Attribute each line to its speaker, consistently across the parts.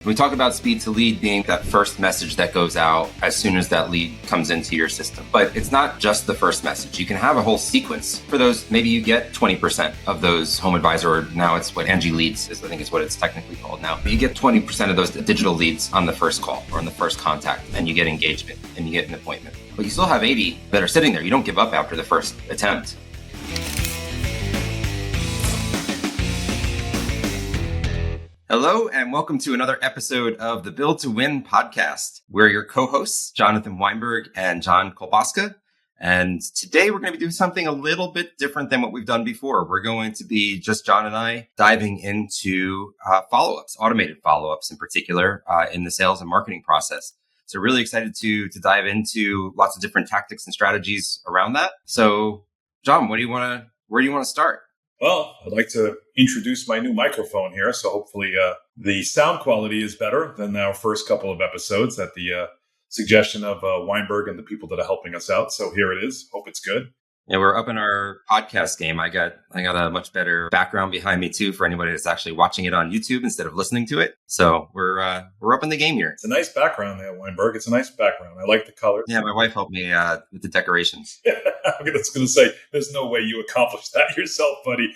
Speaker 1: We talk about speed to lead being that first message that goes out as soon as that lead comes into your system. But it's not just the first message. You can have a whole sequence for those. Maybe you get 20% of those Home Advisor, or now it's what Angie Leads is, I think is what it's technically called now. But you get 20% of those digital leads on the first call or on the first contact, and you get engagement and you get an appointment. But you still have 80 that are sitting there. You don't give up after the first attempt. Hello, and welcome to another episode of the Build to Win podcast. We're your co-hosts, Jonathan Weinberg and John Kolbaska. And today we're going to be doing something a little bit different than what we've done before. We're going to be just John and I diving into follow-ups, automated follow-ups in particular, in the sales and marketing process. So really excited to dive into lots of different tactics and strategies around that. So John, where do you want to start?
Speaker 2: Well, I'd like to introduce my new microphone here. So hopefully the sound quality is better than our first couple of episodes at the suggestion of Weinberg and the people that are helping us out. So here it is. Hope it's good.
Speaker 1: Yeah, we're up in our podcast game. I got a much better background behind me too for anybody that's actually watching it on YouTube instead of listening to it. So we're up in the game here.
Speaker 2: It's a nice background there, Weinberg. It's a nice background. I like the colors.
Speaker 1: Yeah, my wife helped me with the decorations.
Speaker 2: I was going to say, there's no way you accomplished that yourself, buddy.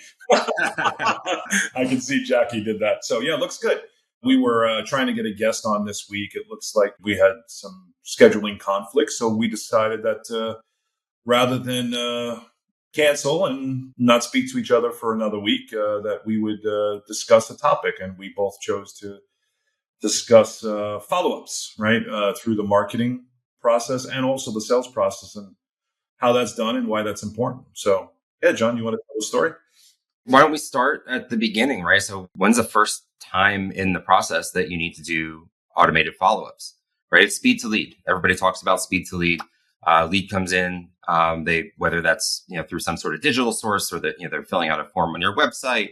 Speaker 2: I can see Jackie did that. So yeah, it looks good. We were trying to get a guest on this week. It looks like we had some scheduling conflicts. So we decided that rather than cancel and not speak to each other for another week, that we would discuss a topic. And we both chose to discuss follow-ups, right, through the marketing process and also the sales process and how that's done and why that's important. So, yeah, John, you want to tell the story?
Speaker 1: Why don't we start at the beginning, right? So when's the first time in the process that you need to do automated follow-ups, right? It's speed to lead. Everybody talks about speed to lead. Lead comes in, whether that's, through some sort of digital source or that, they're filling out a form on your website,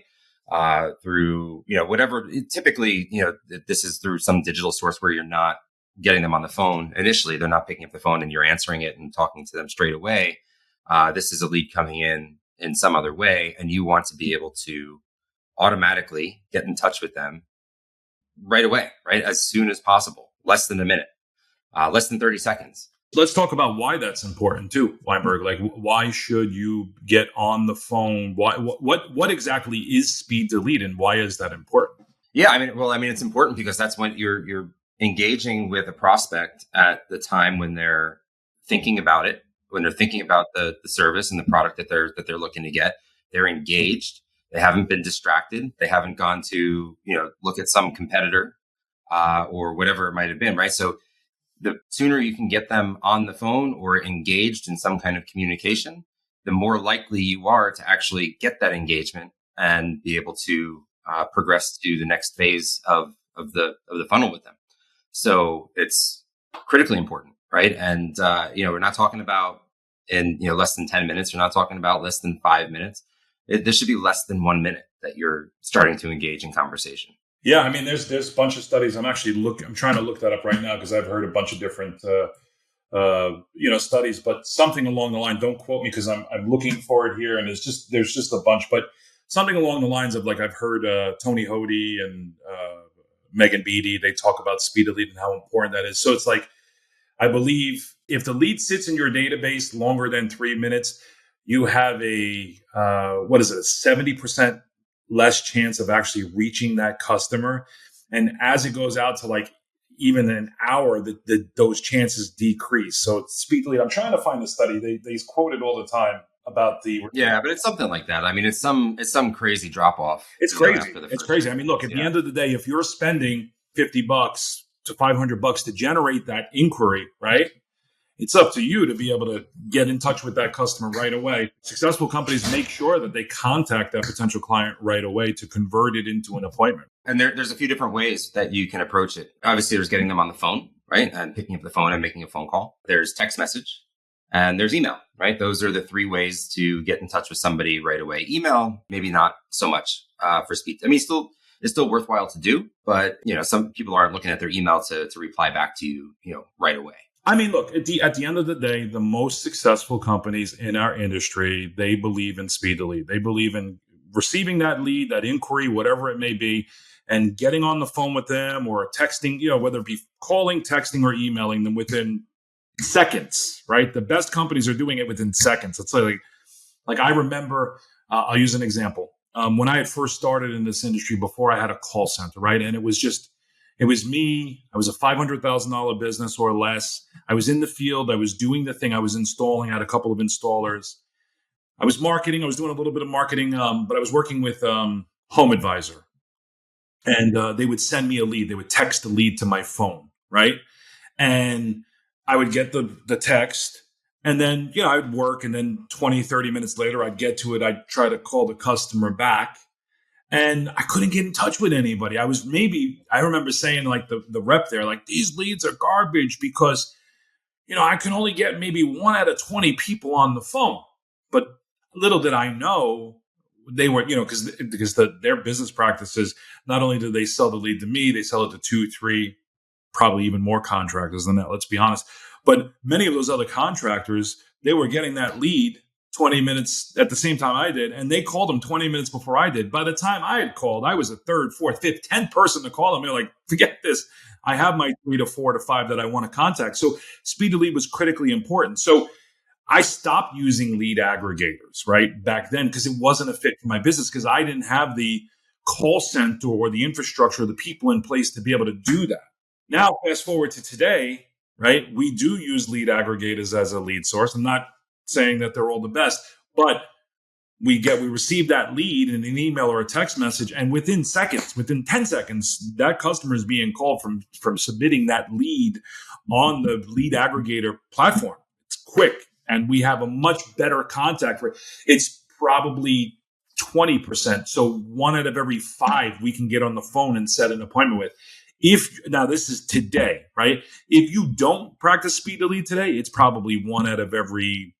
Speaker 1: through, whatever. Typically, this is through some digital source where you're not getting them on the phone. Initially, they're not picking up the phone and you're answering it and talking to them straight away. This is a lead coming in some other way, and you want to be able to automatically get in touch with them right away, right? As soon as possible, less than a minute, less than 30 seconds.
Speaker 2: Let's talk about why that's important too, Weinberg. Like, why should you get on the phone? What exactly is speed to lead, and why is that important?
Speaker 1: Yeah, it's important because that's when you're engaging with a prospect at the time when they're thinking about it, when they're thinking about the service and the product that they're looking to get. They're engaged. They haven't been distracted. They haven't gone to look at some competitor or whatever it might have been, right? So the sooner you can get them on the phone or engaged in some kind of communication, the more likely you are to actually get that engagement and be able to progress to the next phase of the funnel with them. So it's critically important, right? And we're not talking about in less than 10 minutes. We're not talking about less than 5 minutes. This should be less than 1 minute that you're starting to engage in conversation.
Speaker 2: Yeah, there's a bunch of studies. I'm trying to look that up right now because I've heard a bunch of different studies, but something along the line. Don't quote me because I'm looking for it here, and there's just a bunch. But something along the lines of, like, I've heard Tony Hody and Megan Beatty. They talk about speed of lead and how important that is. So it's like, I believe if the lead sits in your database longer than 3 minutes, you have a 70% less chance of actually reaching that customer. And as it goes out to like even an hour, those chances decrease. So speed to lead, I'm trying to find the study. They quote it all the time about the...
Speaker 1: Yeah, but it's something like that. It's some crazy drop off.
Speaker 2: It's crazy. It's crazy. Look, at the end of the day, if you're spending $50 to $500 to generate that inquiry, right? It's up to you to be able to get in touch with that customer right away. Successful companies make sure that they contact that potential client right away to convert it into an appointment.
Speaker 1: And there's a few different ways that you can approach it. Obviously, there's getting them on the phone, right? And picking up the phone and making a phone call. There's text message and there's email, right? Those are the three ways to get in touch with somebody right away. Email, maybe not so much for speed. It's still worthwhile to do, but some people aren't looking at their email to reply back to you, right away.
Speaker 2: Look, at the end of the day, the most successful companies in our industry, they believe in speed to lead. They believe in receiving that lead, that inquiry, whatever it may be, and getting on the phone with them or texting, whether it be calling, texting, or emailing them within seconds, right? The best companies are doing it within seconds. It's like I remember, I'll use an example. When I had first started in this industry before I had a call center, right? And it was me. I was a $500,000 business or less. I was in the field. I was doing the thing. I was installing. I had a couple of installers. I was marketing. I was doing a little bit of marketing, but I was working with Home Advisor. And they would send me a lead. They would text a lead to my phone, right? And I would get the text. And then, I'd work. And then 20, 30 minutes later, I'd get to it. I'd try to call the customer back. And I couldn't get in touch with anybody. I remember saying like the rep there, like, these leads are garbage because, I can only get maybe 1 out of 20 people on the phone. But little did I know they were, because their business practices, not only do they sell the lead to me, they sell it to 2, 3, probably even more contractors than that, let's be honest. But many of those other contractors, they were getting that lead 20 minutes at the same time I did, and they called them 20 minutes before I did. By the time I had called, I was a 3rd, 4th, 5th, 10th person to call them. They're like, forget this. I have my 3 to 4 to 5 that I want to contact. So speed to lead was critically important. So I stopped using lead aggregators, right, back then because it wasn't a fit for my business because I didn't have the call center or the infrastructure, the people in place to be able to do that. Now, fast forward to today, right, we do use lead aggregators as a lead source. I'm not saying that they're all the best, but we receive that lead in an email or a text message, and within 10 seconds, that customer is being called from submitting that lead on the lead aggregator platform. It's quick. And we have a much better contact rate. It's probably 20%. So 1 out of every 5 we can get on the phone and set an appointment with. Now this is today, right? If you don't practice speed to lead today, it's probably 1 out of every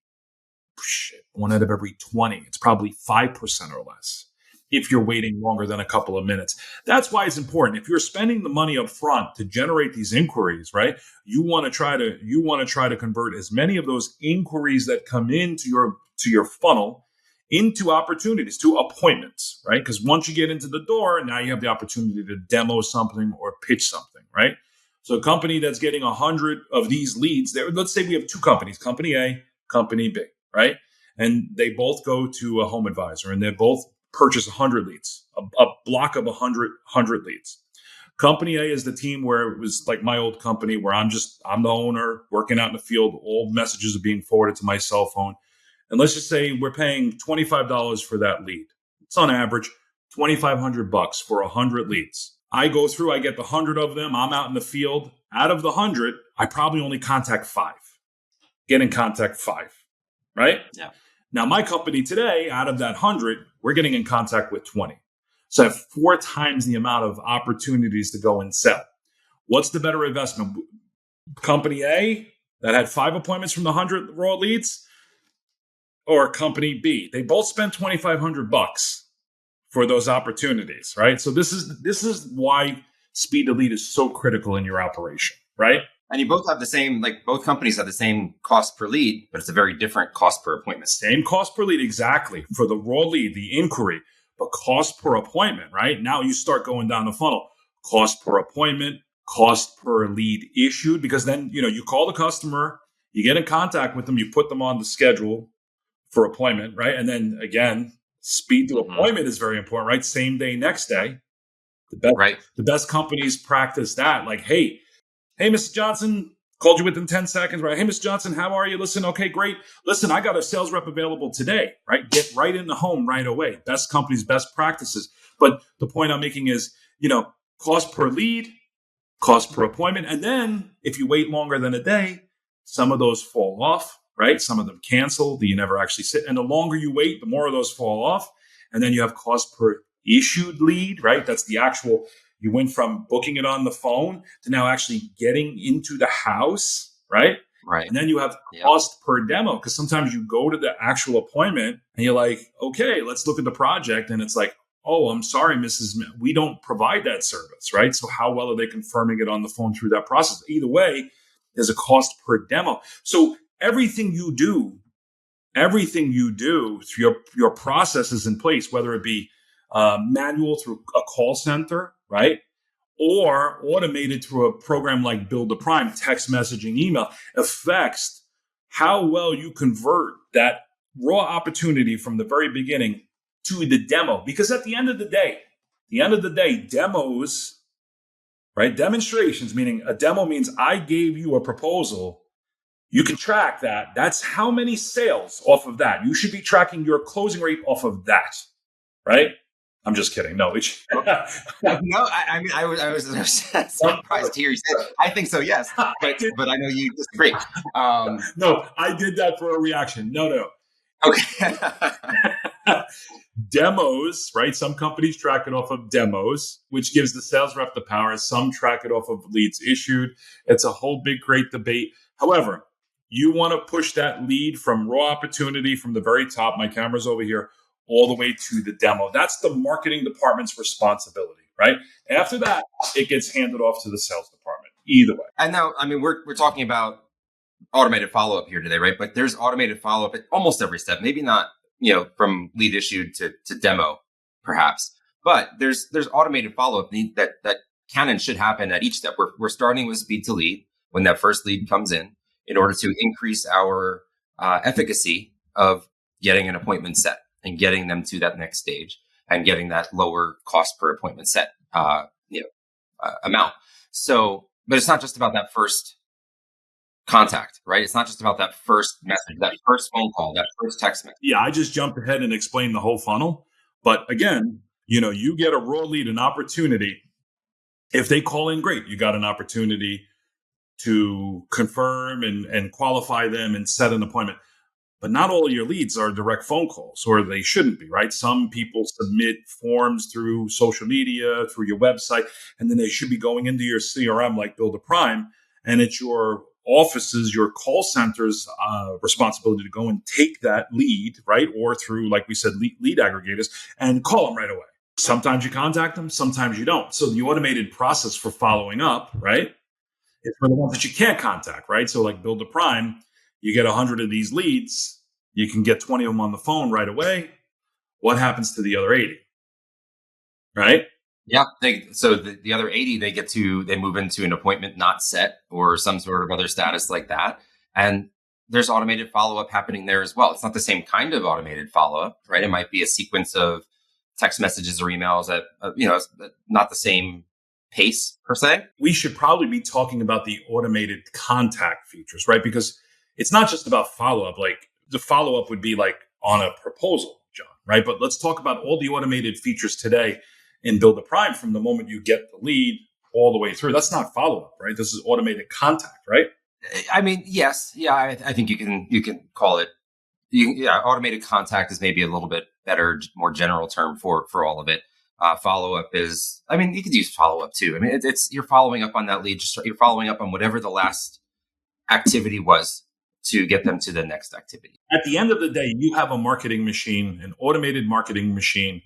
Speaker 2: 20. It's probably 5% or less if you're waiting longer than a couple of minutes. That's why it's important. If you're spending the money up front to generate these inquiries, right? You want to try to convert as many of those inquiries that come into your funnel into opportunities, to appointments, right? Because once you get into the door, now you have the opportunity to demo something or pitch something, right? So a company that's getting 100 of these leads, let's say we have 2 companies, company A, company B, right? And they both go to a Home Advisor and they both purchase 100 leads, a block of 100 leads. Company A is the team where it was like my old company where I'm the owner working out in the field. All messages are being forwarded to my cell phone. And let's just say we're paying $25 for that lead. It's on average $2,500 for 100 leads. I go through, I get the 100 of them. I'm out in the field. Out of the 100, I probably only contact 5. Get in contact 5, right?
Speaker 1: Yeah.
Speaker 2: Now, my company today, out of that 100, we're getting in contact with 20. So I have 4 times the amount of opportunities to go and sell. What's the better investment? Company A that had 5 appointments from the 100 raw leads, or company B? They both spent $2,500 for those opportunities, right? So this is why speed to lead is so critical in your operation, right?
Speaker 1: And you both have both companies have the same cost per lead, but it's a very different cost per appointment.
Speaker 2: Same cost per lead, exactly. For the raw lead, the inquiry, but cost per appointment, right? Now you start going down the funnel. Cost per appointment, cost per lead issued, because then, you call the customer, you get in contact with them, you put them on the schedule for appointment, right? And then again, speed to appointment is very important, right? Same day, next day. The best companies practice that. Like, hey, Mr. Johnson, called you within 10 seconds, right? Hey, Mr. Johnson, how are you? Listen, okay, great. Listen, I got a sales rep available today, right? Get right in the home right away. Best companies, best practices. But the point I'm making is, cost per lead, cost per appointment. And then if you wait longer than a day, some of those fall off, right? Some of them cancel, you never actually sit. And the longer you wait, the more of those fall off. And then you have cost per issued lead, right? That's the actual, you went from booking it on the phone to now actually getting into the house, right?
Speaker 1: Right.
Speaker 2: And then you have cost per demo, because sometimes you go to the actual appointment and you're like, okay, let's look at the project. And it's like, oh, I'm sorry, we don't provide that service, right? So how well are they confirming it on the phone through that process? Either way, there's a cost per demo. So everything you do, your process is in place, whether it be manual through a call center, right? Or automated through a program like Build a Prime, text messaging, email, affects how well you convert that raw opportunity from the very beginning to the demo. Because at the end of the day, demos, right? Demonstrations, meaning a demo means I gave you a proposal. You can track that. That's how many sales off of that. You should be tracking your closing rate off of that, right? I'm just kidding. No,
Speaker 1: no, I mean, I was surprised to hear you say. I think so, yes, but I know you disagree.
Speaker 2: No, I did that for a reaction. No.
Speaker 1: Okay.
Speaker 2: Demos, right? Some companies track it off of demos, which gives the sales rep the power. Some track it off of leads issued. It's a whole big, great debate. However, you want to push that lead from raw opportunity from the very top. My camera's over here, all the way to the demo. That's the marketing department's responsibility, right? After that, it gets handed off to the sales department. Either way.
Speaker 1: And now, I mean, we're talking about automated follow-up here today, right? But there's automated follow-up at almost every step. Maybe not, from lead issued to demo, perhaps, but there's automated follow-up that can and should happen at each step. We're starting with speed to lead when that first lead comes in order to increase our efficacy of getting an appointment set and getting them to that next stage and getting that lower cost per appointment set amount. So, but it's not just about that first contact, right? It's not just about that first message, that first phone call, that first text message.
Speaker 2: Yeah, I just jumped ahead and explained the whole funnel. But again, you get a raw lead, an opportunity. If they call in, great. You got an opportunity to confirm and qualify them and set an appointment. But not all of your leads are direct phone calls, or they shouldn't be, right? Some people submit forms through social media, through your website, and then they should be going into your CRM like Build a Prime, and it's your office's, your call center's responsibility to go and take that lead, right? Or through, like we said, lead aggregators, and call them right away. Sometimes you contact them, sometimes you don't. So the automated process for following up, right, is for the ones that you can't contact, right? So like Build a Prime, you get 100 of these leads, you can get 20 of them on the phone right away. What happens to the other 80? Right?
Speaker 1: Yeah. So the other 80, they move into an appointment not set or some sort of other status like that. And there's automated follow-up happening there as well. It's not the same kind of automated follow-up, right? It might be a sequence of text messages or emails that, not the same pace per se.
Speaker 2: We should probably be talking about the automated contact features, right? Because it's not just about follow-up. Like the follow-up would be like on a proposal, John, right? But let's talk about all the automated features today in Build a Prime from the moment you get the lead all the way through. That's not follow-up, right? This is automated contact, right?
Speaker 1: I mean, yes. Yeah, I think you can call it. Automated contact is maybe a little bit better, more general term for all of it. Follow-up is, I mean, you could use follow-up too. I mean, it's you're following up on that lead. You're following up on whatever the last activity was to get them to the next activity.
Speaker 2: At the end of the day, you have a marketing machine, an automated marketing machine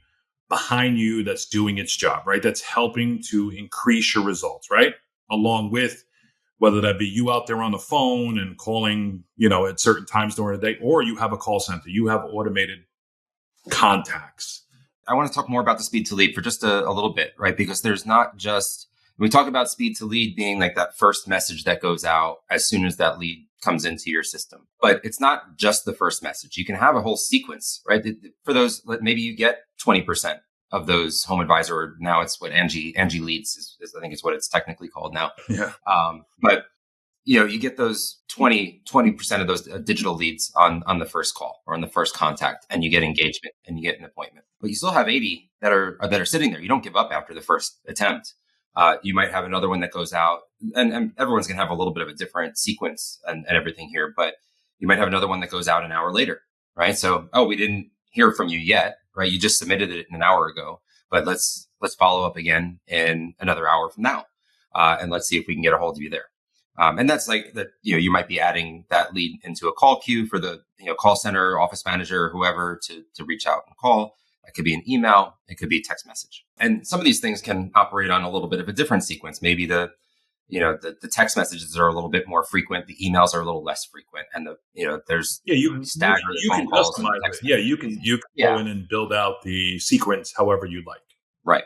Speaker 2: behind you that's doing its job, right? That's helping to increase your results, right? Along with whether that be you out there on the phone and calling, at certain times during the day, or you have a call center, you have automated contacts.
Speaker 1: I want to talk more about the speed to lead for just a little bit, right? Because there's not just, we talk about speed to lead being like that first message that goes out as soon as that lead comes into your system. But it's not just the first message. You can have a whole sequence, right? For those, maybe you get 20% of those Home Advisor, or now it's what Angie Leads is, I think it's what it's technically called now.
Speaker 2: Yeah.
Speaker 1: But you get those 20% of those digital leads on the first call or on the first contact, and you get engagement and you get an appointment. But you still have 80 that are sitting there. You don't give up after the first attempt. You might have another one that goes out, and everyone's going to have a little bit of a different sequence and everything here, but you might have another one that goes out an hour later, right? So, we didn't hear from you yet, right? You just submitted it an hour ago, but let's follow up again in another hour from now. And let's see if we can get a hold of you there. And that's like that, you might be adding that lead into a call queue for the, call center, office manager, whoever to reach out and call. It could be an email. It could be text message. And some of these things can operate on a little bit of a different sequence. Maybe the text messages are a little bit more frequent. The emails are a little less frequent. And there's
Speaker 2: you
Speaker 1: stagger
Speaker 2: you
Speaker 1: phone
Speaker 2: can
Speaker 1: calls.
Speaker 2: customize it. Yeah, you can go in and build out the sequence however you'd like.
Speaker 1: Right.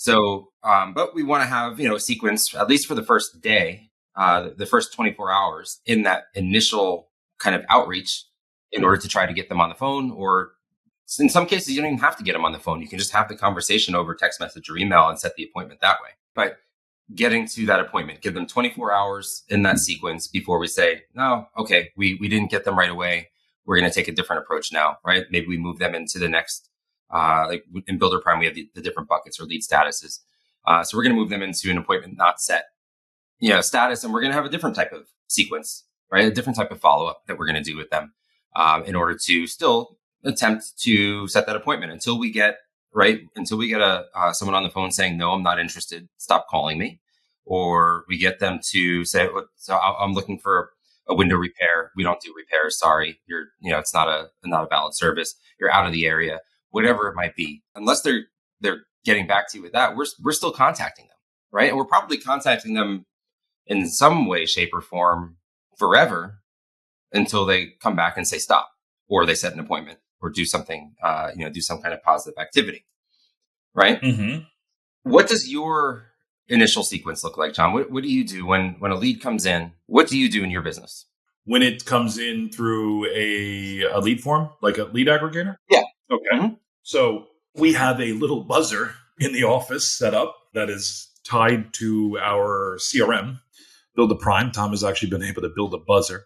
Speaker 1: So, but we want to have, a sequence, at least for the first day, the first 24 hours in that initial kind of outreach in order to try to get them on the phone. Or in some cases, you don't even have to get them on the phone. You can just have the conversation over text message or email and set the appointment that way. But getting to that appointment, give them 24 hours in that sequence before we say, no, okay, we didn't get them right away. We're going to take a different approach now, right? Maybe we move them into the next, like in Builder Prime, we have the different buckets or lead statuses. So we're going to move them into an appointment not set, status, and we're going to have a different type of sequence, right? A different type of follow-up that we're going to do with them in order to still attempt to set that appointment until we get someone on the phone saying, no, I'm not interested. Stop calling me. Or we get them to say, so I'm looking for a window repair. We don't do repairs. Sorry. It's not a valid service. You're out of the area, whatever it might be. Unless they're getting back to you with that, we're still contacting them. Right. And we're probably contacting them in some way, shape, or form forever until they come back and say stop, or they set an appointment or do something, do some kind of positive activity. Right.
Speaker 2: Mm-hmm.
Speaker 1: What does your initial sequence look like, John? What do you do when a lead comes in? What do you do in your business?
Speaker 2: When it comes in through a lead form, like a lead aggregator?
Speaker 1: Yeah.
Speaker 2: Okay.
Speaker 1: Mm-hmm.
Speaker 2: So we have a little buzzer in the office set up that is tied to our CRM, Build a Prime. Tom has actually been able to build a buzzer.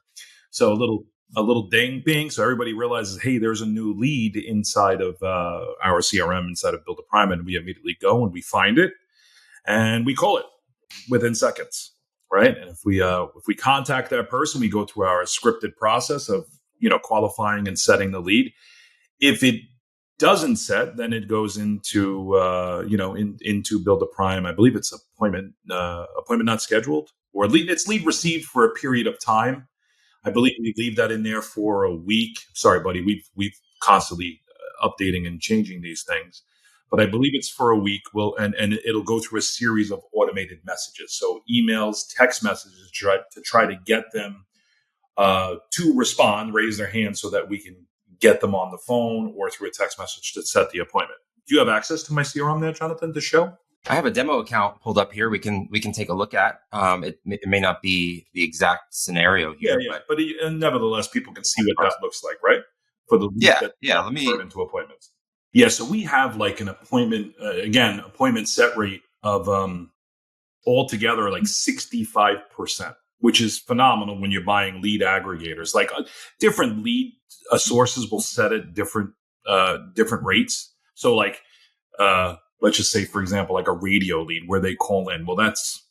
Speaker 2: So a little ding bing. So everybody realizes, hey, there's a new lead inside of our CRM, inside of Build a Prime. And we immediately go and we find it and we call it within seconds. Right. And if we contact that person, we go through our scripted process of, qualifying and setting the lead. If it doesn't set, then it goes into, into Build a Prime. I believe it's appointment not scheduled, or it's lead received for a period of time. I believe we leave that in there for a week. Sorry, buddy. We've constantly updating and changing these things, but I believe it's for a week. And it'll go through a series of automated messages. So emails, text messages to try to get them to respond, raise their hand so that we can get them on the phone or through a text message to set the appointment. Do you have access to my CRM there, Jonathan, to show?
Speaker 1: I have a demo account pulled up here. We can take a look at. It may not be the exact scenario here,
Speaker 2: but nevertheless, people can see what that looks like, right? For the
Speaker 1: Let me
Speaker 2: into appointments. Yeah, so we have like an appointment set rate of altogether like 65%, which is phenomenal when you're buying lead aggregators. Like different lead sources will set at different rates. So like let's just say, for example, like a radio lead where they call in. Well, that's,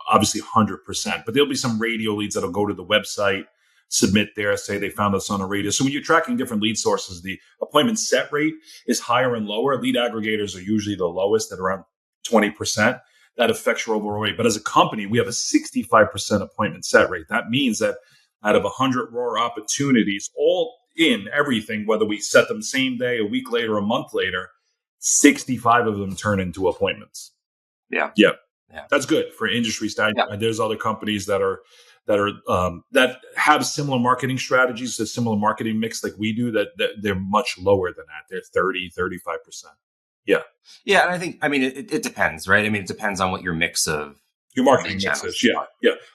Speaker 2: obviously 100%, but there'll be some radio leads that'll go to the website, submit there, say they found us on a radio. So when you're tracking different lead sources, the appointment set rate is higher and lower. Lead aggregators are usually the lowest at around 20%. That affects your overall rate. But as a company, we have a 65% appointment set rate. That means that out of 100 raw opportunities, all in everything, whether we set them same day, a week later, a month later, 65 of them turn into appointments.
Speaker 1: Yeah.
Speaker 2: That's good for industry standard. Yeah. There's other companies that have similar marketing strategies, a similar marketing mix like we do, that they're much lower than that. They're 30, 35%. Yeah.
Speaker 1: Yeah. And I think, it depends, right? It depends on what your mix of
Speaker 2: your marketing mix is. Yeah.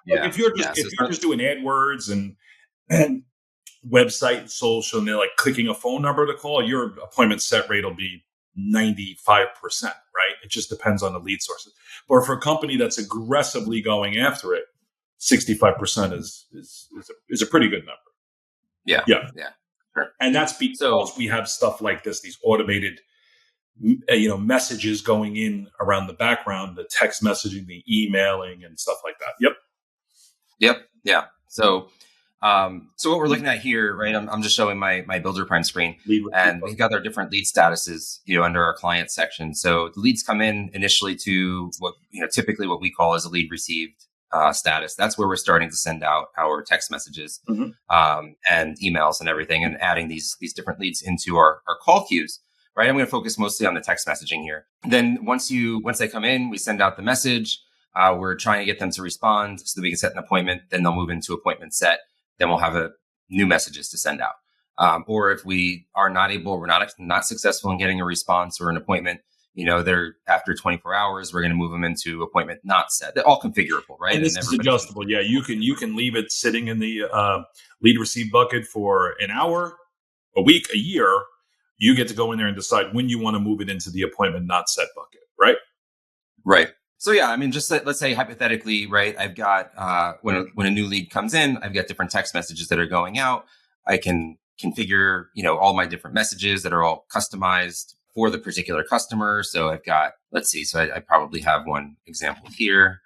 Speaker 2: Like if you're just doing AdWords and website and social, and they're like clicking a phone number to call, your appointment set rate will be 95%, right? It just depends on the lead sources. But for a company that's aggressively going after it, 65% is a pretty good number.
Speaker 1: Yeah.
Speaker 2: Sure. And that's because we have stuff like this, these automated, messages going in around the background, the text messaging, the emailing, and stuff like that.
Speaker 1: Yep. Yeah. So what we're looking at here, right? I'm just showing my Builder Prime screen, and we've got our different lead statuses, under our client section. So the leads come in initially to what, typically what we call as a lead received status. That's where we're starting to send out our text messages, and emails and everything, and adding these different leads into our call queues. Right. I'm going to focus mostly on the text messaging here. Then once they come in, we send out the message. We're trying to get them to respond so that we can set an appointment. Then they'll move into appointment set. Then we'll have new messages to send out. Or if we are not able, we're not successful in getting a response or an appointment, they're after 24 hours, we're going to move them into appointment not set. They're all configurable, right?
Speaker 2: And this is adjustable. Yeah, you can leave it sitting in the lead receive bucket for an hour, a week, a year. You get to go in there and decide when you want to move it into the appointment not set bucket, right?
Speaker 1: Right. So yeah, I mean, just let's say hypothetically, right? I've got when a new lead comes in, I've got different text messages that are going out. I can configure, all my different messages that are all customized for the particular customer. So I've got, let's see, so I probably have one example here.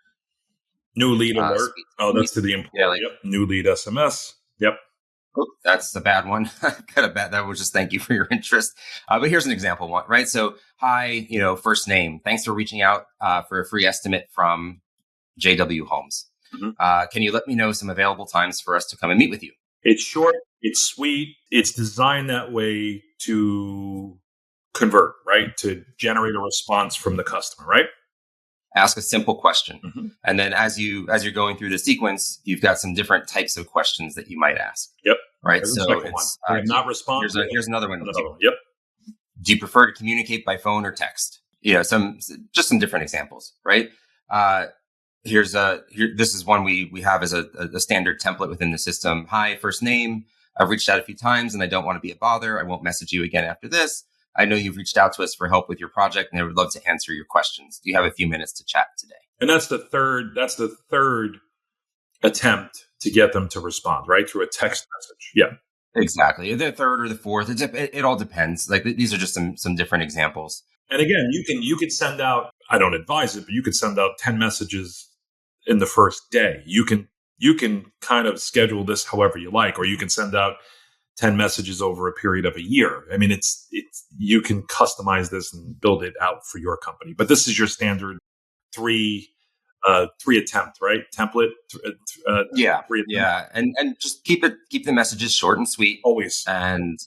Speaker 2: New lead alert. That's to the employee.
Speaker 1: Yeah,
Speaker 2: yep. New lead SMS. Yep.
Speaker 1: Oh, that's the bad one. Got a bad. That was just thank you for your interest. But here's an example one, right? So, hi, first name. Thanks for reaching out for a free estimate from JW Homes. Mm-hmm. Can you let me know some available times for us to come and meet with you?
Speaker 2: It's short. It's sweet. It's designed that way to convert, right? To generate a response from the customer, right?
Speaker 1: Ask a simple question. Mm-hmm. And then as you're going through the sequence, you've got some different types of questions that you might ask.
Speaker 2: Yep.
Speaker 1: Right.
Speaker 2: There's
Speaker 1: So it's
Speaker 2: not respond.
Speaker 1: Here's another one.
Speaker 2: Yep.
Speaker 1: Do you prefer to communicate by phone or text? Some different examples, right? This is one we have as a standard template within the system. Hi, first name. I've reached out a few times and I don't want to be a bother. I won't message you again after this. I know you've reached out to us for help with your project and I would love to answer your questions. Do you have a few minutes to chat today?
Speaker 2: And that's the third attempt to get them to respond, right? Through a text message. Yeah.
Speaker 1: Exactly. The third or the fourth. It all depends. Like these are just some different examples.
Speaker 2: And again, you could send out, I don't advise it, but you could send out 10 messages in the first day. You can kind of schedule this however you like, or you can send out 10 messages over a period of a year. I mean, you can customize this and build it out for your company. But this is your standard three attempt, right? Template.
Speaker 1: Yeah. And just keep the messages short and sweet.
Speaker 2: Always.
Speaker 1: And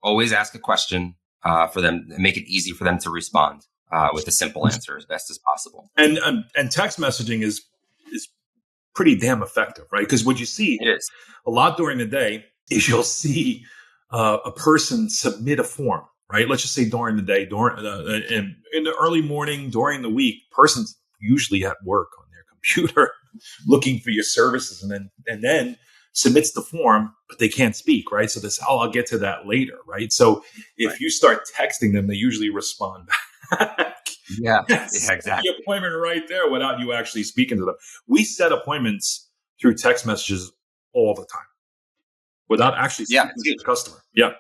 Speaker 1: always ask a question for them and make it easy for them to respond with a simple answer as best as possible.
Speaker 2: And text messaging is pretty damn effective, right? Because what you see
Speaker 1: is
Speaker 2: a lot during the day is you'll see a person submit a form, right? Let's just say during the day, in the early morning, during the week, person's usually at work on their computer looking for your services and then submits the form, but they can't speak, right? So I'll get to that later, right? So if you start texting them, they usually respond back.
Speaker 1: Yeah, exactly.
Speaker 2: The appointment right there without you actually speaking to them. We set appointments through text messages all the time without actually speaking to the customer. Yeah.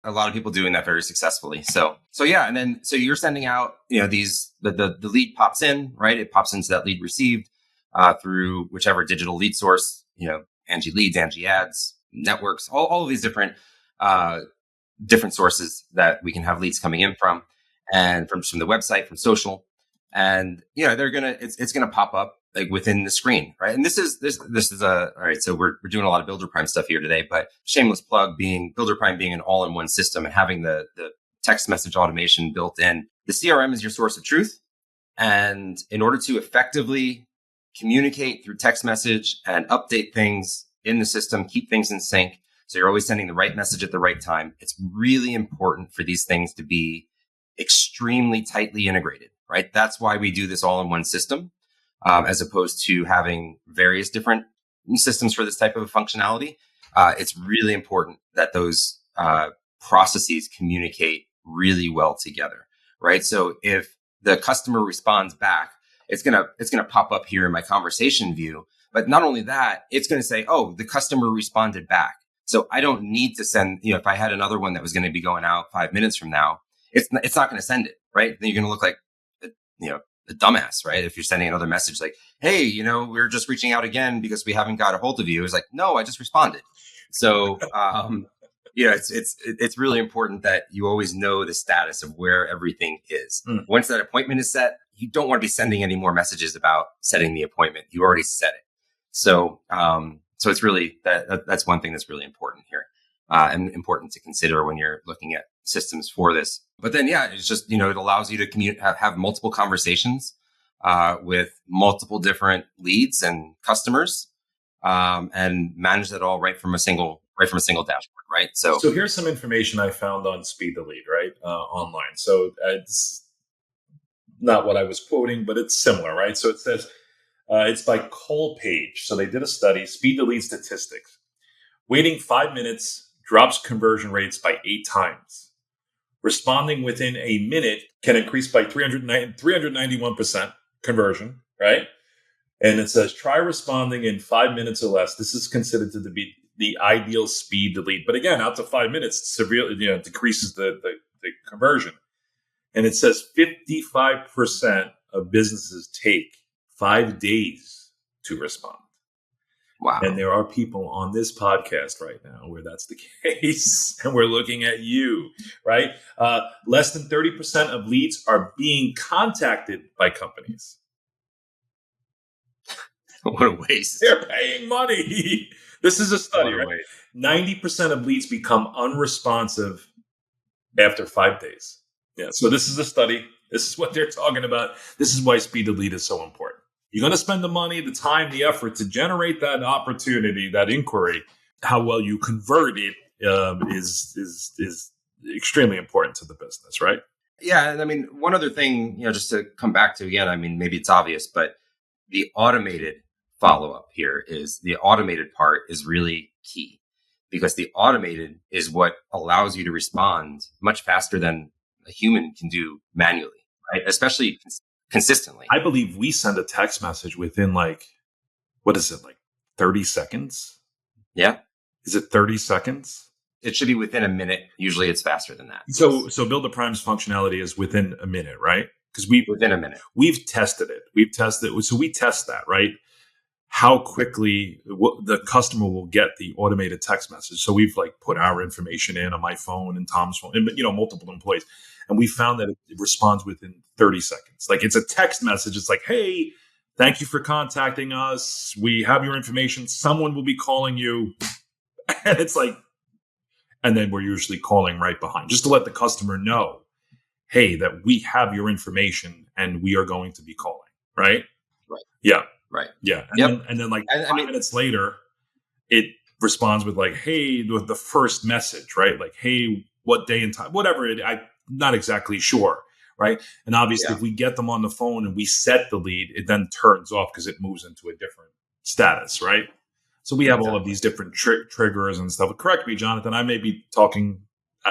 Speaker 1: A lot of people doing that very successfully. So yeah. And then, so you're sending out, the lead pops in, right? It pops into that lead received through whichever digital lead source, Angie Leads, Angie Ads, networks, all of these different sources that we can have leads coming in from, and from the website, from social. And, it's going to pop up like within the screen, right? And this is all right. So we're doing a lot of Builder Prime stuff here today, but shameless plug, Builder Prime being an all-in-one system and having the text message automation built in. The CRM is your source of truth. And in order to effectively communicate through text message and update things in the system, keep things in sync, so you're always sending the right message at the right time, it's really important for these things to be extremely tightly integrated, right? That's why we do this all-in-one system. As opposed to having various different systems for this type of functionality. It's really important that those processes communicate really well together, right? So if the customer responds back, it's gonna pop up here in my conversation view. But not only that, it's going to say, oh, the customer responded back. So I don't need to send, if I had another one that was going to be going out 5 minutes from now, it's not going to send it, right? Then you're going to look like, a dumbass, right? If you're sending another message like, hey, we're just reaching out again because we haven't got a hold of you. It's like, no, I just responded. So, it's really important that you always know the status of where everything is. Once that appointment is set, you don't want to be sending any more messages about setting the appointment. You already set it. So it's really that's one thing that's really important here. And important to consider when you're looking at systems for this. But then, it's just, it allows you to have multiple conversations with multiple different leads and customers and manage that all right from a single from a single dashboard, right? So
Speaker 2: So here's some information I found on Speed the Lead, right, online. So it's not what I was quoting, but it's similar, right? So it says it's by Cole Page. So they did a study, Speed the Lead statistics. Waiting 5 minutes drops conversion rates by 8 times. Responding within a minute can increase by 391% conversion, right? And it says try responding in 5 minutes or less. This is considered to be the ideal speed to lead. But again, out to 5 minutes severely decreases the conversion. And it says 55% of businesses take 5 days to respond.
Speaker 1: wow.
Speaker 2: And there are people on this podcast right now where that's the case. And we're looking at you, right? Less than 30% of leads are being contacted by companies.
Speaker 1: What a waste.
Speaker 2: They're paying money. This is a study, right? 90% of leads become unresponsive after 5 days. Yeah. So this is a study. This is what they're talking about. This is why speed to lead is so important. You're going to spend the money, the time, the effort to generate that opportunity, that inquiry. How well you convert it is extremely important to the business, right?
Speaker 1: Yeah. And I mean, one other thing, just to come back to again, I mean, maybe it's obvious, but the automated follow-up here is the automated part is really key, because the automated is what allows you to respond much faster than a human can do manually, right? Especially consistently.
Speaker 2: I believe we send a text message within 30 seconds?
Speaker 1: Yeah.
Speaker 2: Is it 30 seconds?
Speaker 1: It should be within a minute. Usually it's faster than that.
Speaker 2: So Build a Prime's functionality is within a minute, right? Because
Speaker 1: within a minute.
Speaker 2: We've tested it. So we test that, right? How quickly the customer will get the automated text message. So we've put our information in on my phone and Tom's phone, and multiple employees. And we found that it responds within 30 seconds. It's a text message. It's like, hey, thank you for contacting us. We have your information. Someone will be calling you. And it's and then we're usually calling right behind just to let the customer know, hey, that we have your information and we are going to be calling. Right.
Speaker 1: Right.
Speaker 2: Yeah.
Speaker 1: Right.
Speaker 2: Yeah. And then 5 minutes later, it responds with hey, with the first message, right? Hey, what day and time, whatever I'm not exactly sure. Right. And obviously if we get them on the phone and we set the lead, it then turns off because it moves into a different status. Right. So we have all of these different triggers and stuff. Correct me, Jonathan. I may be talking.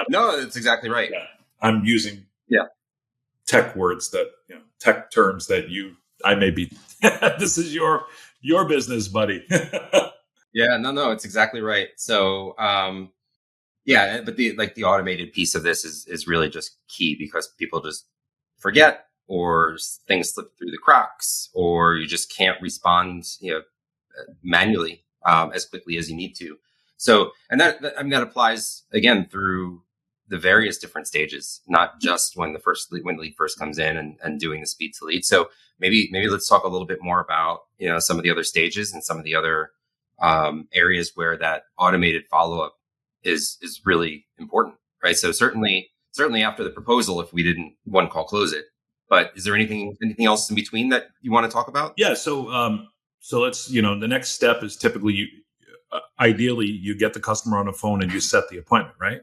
Speaker 1: No, that's exactly right.
Speaker 2: Yeah. I'm using tech words tech terms that I may be. This is your business, buddy.
Speaker 1: Yeah, no, it's exactly right. So, but the automated piece of this is really just key, because people just forget, or things slip through the cracks, or you just can't respond, manually as quickly as you need to. So, and that applies again through the various different stages, not just when lead first comes in and doing the speed to lead. So maybe let's talk a little bit more about some of the other stages and some of the other areas where that automated follow-up is really important, right? So certainly after the proposal, if we didn't one call close it, but is there anything else in between that you want to talk about?
Speaker 2: Yeah. So let's, the next step is typically ideally you get the customer on the phone and you set the appointment, right?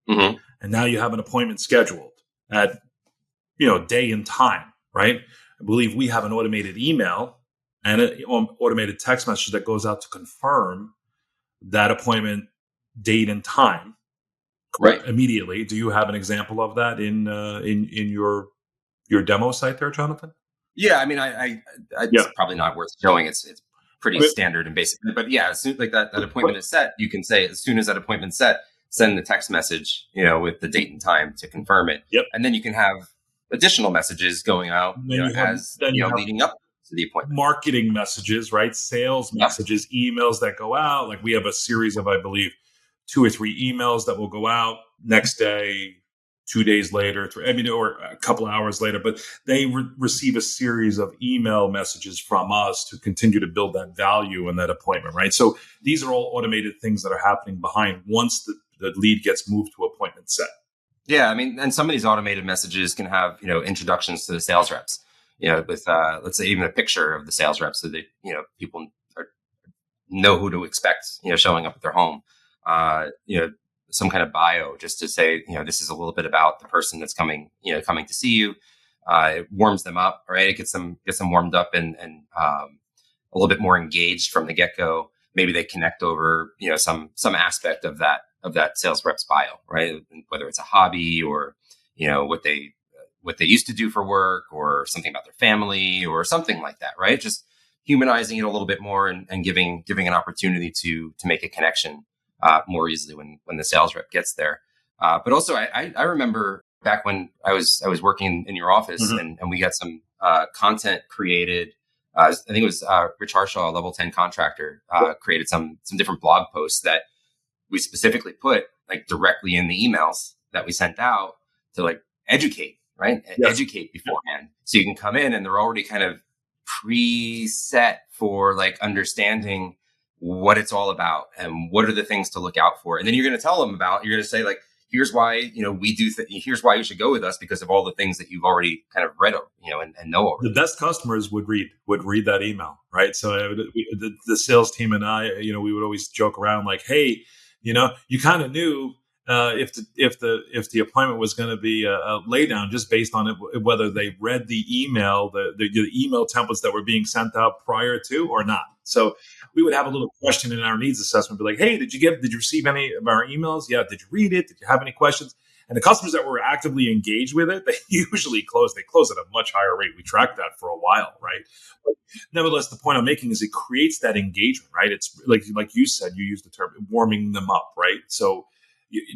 Speaker 1: Mm-hmm.
Speaker 2: And now you have an appointment scheduled at, day and time, right? I believe we have an automated email and an automated text message that goes out to confirm that appointment date and time,
Speaker 1: right,
Speaker 2: immediately. Do you have an example of that in your demo site there, Jonathan?
Speaker 1: Yeah, I mean, it's probably not worth showing. It's pretty standard and basic. But yeah, as soon that appointment is set, you can say as soon as that appointment's set, send the text message, with the date and time to confirm it.
Speaker 2: Yep.
Speaker 1: And then you can have additional messages going out leading up to the appointment.
Speaker 2: Marketing messages, right? Sales messages, emails that go out. We have a series of, I believe, 2 or 3 emails that will go out next day, 2 days later, or a couple of hours later, but they receive a series of email messages from us to continue to build that value in that appointment, right? So these are all automated things that are happening behind once the lead gets moved to appointment set.
Speaker 1: Yeah, I mean, and some of these automated messages can have, introductions to the sales reps, with, let's say, even a picture of the sales reps so that, people know who to expect, showing up at their home. some kind of bio, just to say, this is a little bit about the person that's coming to see you. It warms them up, right? It gets them warmed up and a little bit more engaged from the get go. Maybe they connect over, some aspect of that sales rep's bio, right? Whether it's a hobby or, what they used to do for work, or something about their family or something like that, right? Just humanizing it a little bit more, and giving an opportunity to make a connection more easily when the sales rep gets there. But also, I remember back when I was working in your office, and we got some content created. I think it was Rich Harshaw, Level 10 Contractor, created some different blog posts that we specifically put like directly in the emails that we sent out to like educate, right?
Speaker 2: Yes.
Speaker 1: Educate beforehand, so you can come in and they're already kind of preset for like understanding what it's all about and what are the things to look out for. And then you're going to tell them you're going to say like, here's why, we do, here's why you should go with us because of all the things that you've already kind of read, and know already.
Speaker 2: The best customers would read that email, right? So the sales team and I, we would always joke around like, hey, you kind of knew if the appointment was going to be a laydown just based on it, whether they read the email, the email templates that were being sent out prior to or not. So we would have a little question in our needs assessment, be like, hey, did you receive any of our emails? Yeah. Did you read it? Did you have any questions? And the customers that were actively engaged with it, they usually close at a much higher rate. We tracked that for a while, right? But nevertheless, the point I'm making is it creates that engagement, right? It's like you said, you used the term warming them up, right? So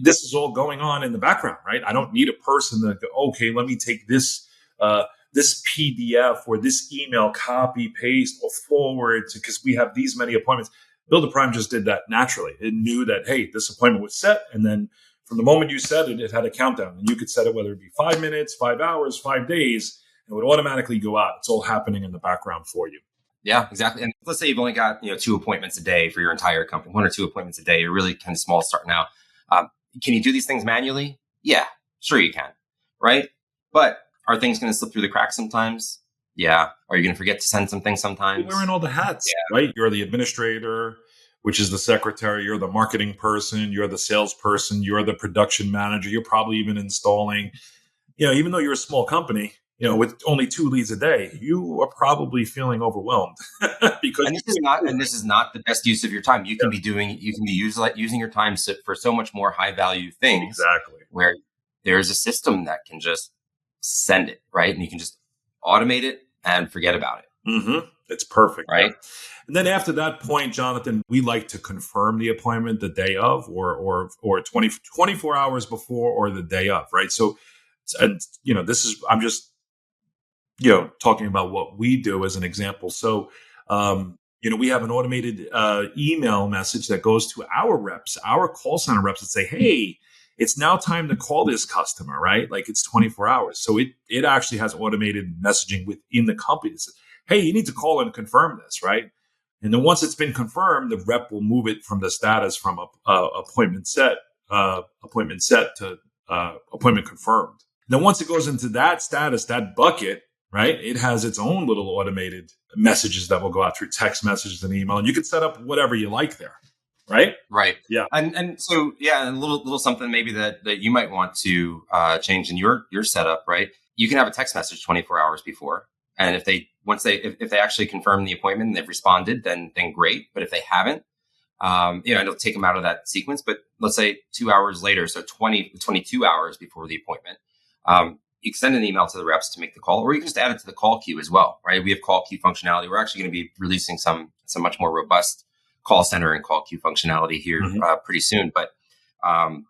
Speaker 2: this is all going on in the background, right? I don't need a person to go, okay, let me take this PDF or this email, copy, paste, or forward because we have these many appointments. Build a Prime just did that naturally. It knew that, hey, this appointment was set. And then from the moment you set it, it had a countdown. And you could set it whether it be 5 minutes, 5 hours, 5 days. It would automatically go out. It's all happening in the background for you.
Speaker 1: Yeah, exactly. And let's say you've only got 2 appointments a day for your entire company, 1 or 2 appointments a day. You're really kind of small starting out. Can you do these things manually? Yeah, sure you can, right? But are things going to slip through the cracks sometimes? Yeah. Are you going to forget to send some things sometimes?
Speaker 2: You're wearing all the hats, right? You're the administrator, which is the secretary. You're the marketing person. You're the salesperson. You're the production manager. You're probably even installing. Even though you're a small company, with only 2 leads a day, you are probably feeling overwhelmed because
Speaker 1: this is not the best use of your time. You can be using your time for so much more high value things.
Speaker 2: Exactly.
Speaker 1: Where there's a system that can just send it, right? And you can just automate it and forget about it.
Speaker 2: Mm-hmm. It's perfect.
Speaker 1: Right.
Speaker 2: And then after that point, Jonathan, we like to confirm the appointment the day of or 24 hours before or the day of, right? So, and I'm just, talking about what we do as an example. So, we have an automated email message that goes to our reps, our call center reps that say, hey, it's now time to call this customer, right? Like it's 24 hours. So it actually has automated messaging within the company that says, hey, you need to call and confirm this, right? And then once it's been confirmed, the rep will move it from the status from appointment set to appointment confirmed. Then once it goes into that status, that bucket, right, it has its own little automated messages that will go out through text messages and email. And you can set up whatever you like there. Right.
Speaker 1: Right.
Speaker 2: Yeah.
Speaker 1: And so, yeah, and a little something maybe that you might want to change in your setup, right? You can have a text message 24 hours before. And if they actually confirm the appointment and they've responded, then great. But if they haven't, it'll take them out of that sequence. But let's say 2 hours later, so 22 hours before the appointment, you can send an email to the reps to make the call, or you can just add it to the call queue as well, right? We have call queue functionality. We're actually going to be releasing some much more robust call center and call queue functionality here pretty soon. But so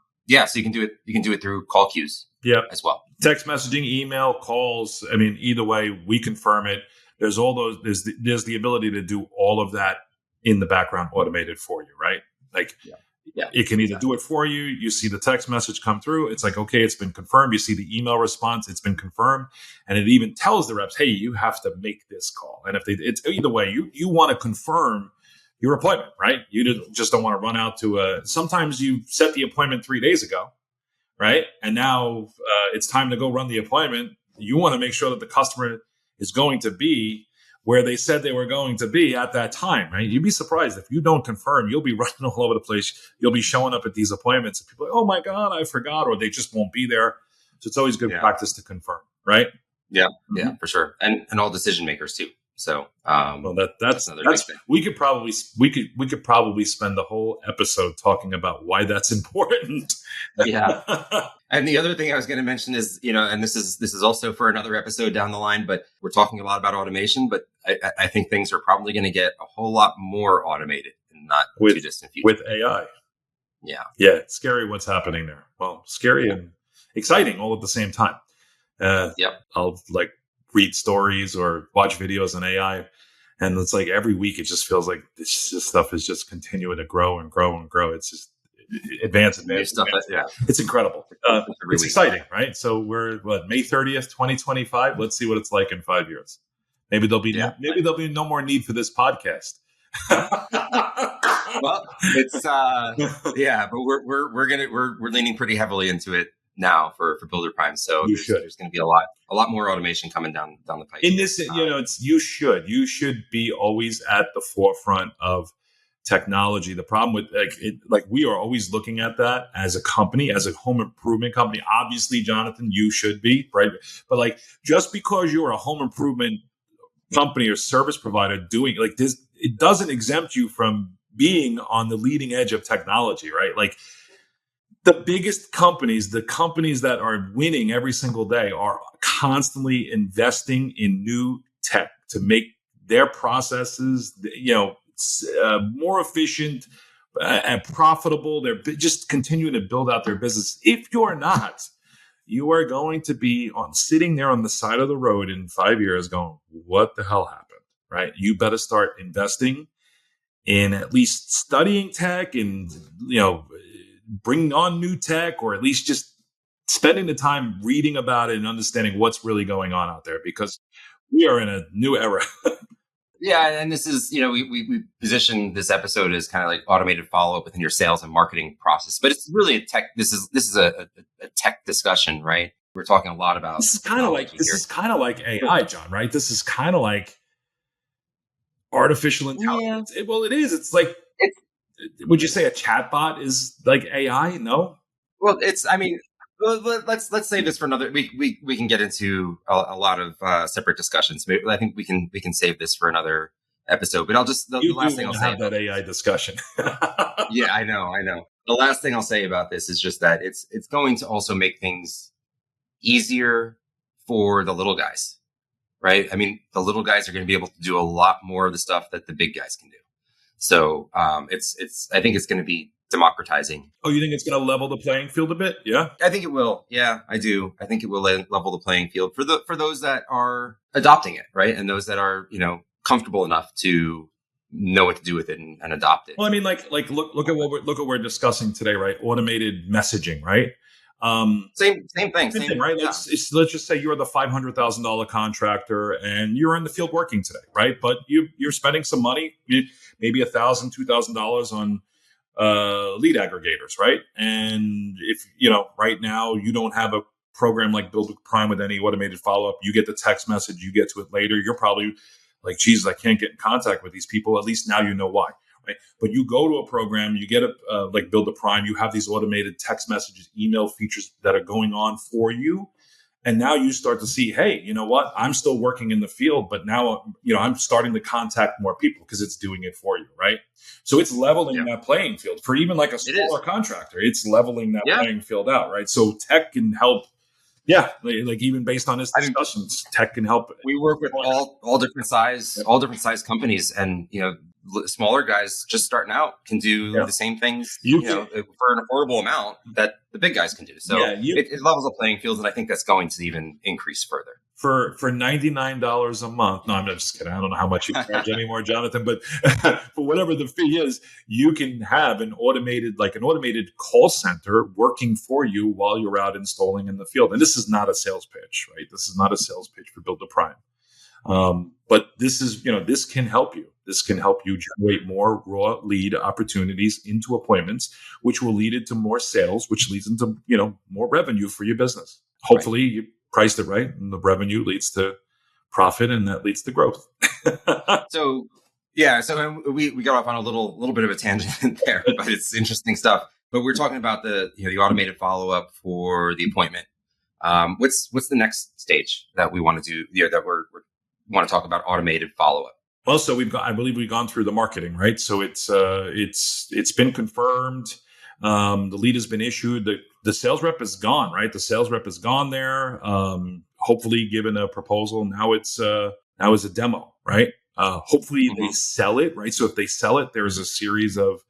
Speaker 1: you can do it. You can do it through call queues as well.
Speaker 2: Text messaging, email, calls. I mean, either way, we confirm it. There's all those. There's the ability to do all of that in the background, automated for you, right? Like, it can either do it for you. You see the text message come through. It's like, okay, it's been confirmed. You see the email response. It's been confirmed, and it even tells the reps, hey, you have to make this call. And if it's either way, you want to confirm your appointment, right? You just don't want to run out to sometimes you set the appointment 3 days ago, right? And now it's time to go run the appointment. You want to make sure that the customer is going to be where they said they were going to be at that time, right? You'd be surprised if you don't confirm, you'll be running all over the place. You'll be showing up at these appointments and people are like, oh my God, I forgot, or they just won't be there. So it's always good practice to confirm, right?
Speaker 1: Yeah, yeah, for sure. And all decision makers too. So,
Speaker 2: well, that's we could probably spend the whole episode talking about why that's important.
Speaker 1: Yeah. And the other thing I was going to mention is, and this is also for another episode down the line, but we're talking a lot about automation, but I think things are probably going to get a whole lot more automated and not too distant future.
Speaker 2: With AI.
Speaker 1: Yeah.
Speaker 2: Yeah. It's scary what's happening there. Well, scary and exciting all at the same time. I'll read stories or watch videos on AI. And it's like every week, it just feels like this stuff is just continuing to grow and grow and grow. It's just advanced. It's incredible. It's exciting, right? So we're May 30th, 2025. Let's see what it's like in 5 years. Maybe there'll be no more need for this podcast.
Speaker 1: Well, it's but we're leaning pretty heavily into it now for Builder Prime. So there's going to be a lot more automation coming down the pipe.
Speaker 2: In this, you should be always at the forefront of technology. The problem with we are always looking at that as a company, as a home improvement company. Obviously, Jonathan, you should be, right? But just because you're a home improvement company or service provider doing this, it doesn't exempt you from being on the leading edge of technology, right? The biggest companies, the companies that are winning every single day, are constantly investing in new tech to make their processes, more efficient and profitable. They're just continuing to build out their business. If you're not, you are going to be sitting there on the side of the road in 5 years going, what the hell happened, right? You better start investing in at least studying tech and, bringing on new tech, or at least just spending the time reading about it and understanding what's really going on out there, because we are in a new era.
Speaker 1: Yeah. And this is, we position this episode as kind of like automated follow-up within your sales and marketing process, but it's really a tech. This is a tech discussion, right? We're talking a lot about.
Speaker 2: This is kind of like AI, John, right? This is kind of like artificial intelligence. Yeah. Well, it is. It's like, would you say a chatbot is like AI? No.
Speaker 1: Well, let's save this for another. We can get into a lot of separate discussions. I think we can save this for another episode. But the last thing I'll say
Speaker 2: about that AI discussion.
Speaker 1: Yeah, I know. The last thing I'll say about this is just that it's going to also make things easier for the little guys, right? I mean, the little guys are going to be able to do a lot more of the stuff that the big guys can do. So I think it's going to be democratizing.
Speaker 2: Oh, you think it's going to level the playing field a bit? Yeah,
Speaker 1: I think it will. Yeah, I do. I think it will level the playing field for those that are adopting it, right, and those that are comfortable enough to know what to do with it and adopt it.
Speaker 2: Well, I mean, look at what we're discussing today, right? Automated messaging, right?
Speaker 1: Same thing,
Speaker 2: right?
Speaker 1: Yeah.
Speaker 2: Let's just say you're the $500,000 contractor and you're in the field working today, right? But you're spending some money, maybe $1,000, $2,000 on lead aggregators, right? And if right now you don't have a program like Build with Prime with any automated follow-up, you get the text message, you get to it later. You're probably like, Jesus, I can't get in contact with these people. At least now you know why. Right. But you go to a program, you get like Build a Prime, you have these automated text messages, email features that are going on for you. And now you start to see, hey, you know what? I'm still working in the field, but now, I'm starting to contact more people because it's doing it for you. Right. So it's leveling that playing field for even like a smaller contractor. It's leveling that playing field out. Right. So tech can help. Yeah, like even based on this discussions, tech can help.
Speaker 1: We work with all different size companies, and smaller guys just starting out can do the same things for an affordable amount that the big guys can do. So it levels the playing field, and I think that's going to even increase further.
Speaker 2: For $99 a month. No, I'm just kidding. I don't know how much you charge anymore, Jonathan, but for whatever the fee is, you can have an automated call center working for you while you're out installing in the field. And this is not a sales pitch, right? This is not a sales pitch for Build a Prime. But this is, this can help you. This can help you generate more raw lead opportunities into appointments, which will lead into more sales, which leads into, more revenue for your business. Hopefully you priced it right, and the revenue leads to profit, and that leads to growth.
Speaker 1: So so we got off on a little bit of a tangent there, but it's interesting stuff. But we're talking about the automated follow up for the appointment. What's the next stage that we want to do? That we want to talk about automated follow up.
Speaker 2: Well, so I believe we've gone through the marketing, right? So it's been confirmed. The lead has been issued. The sales rep is gone, right? The sales rep is gone there. Hopefully given a proposal. Now it's a demo, right? Hopefully they sell it, right? So if they sell it, there's a series of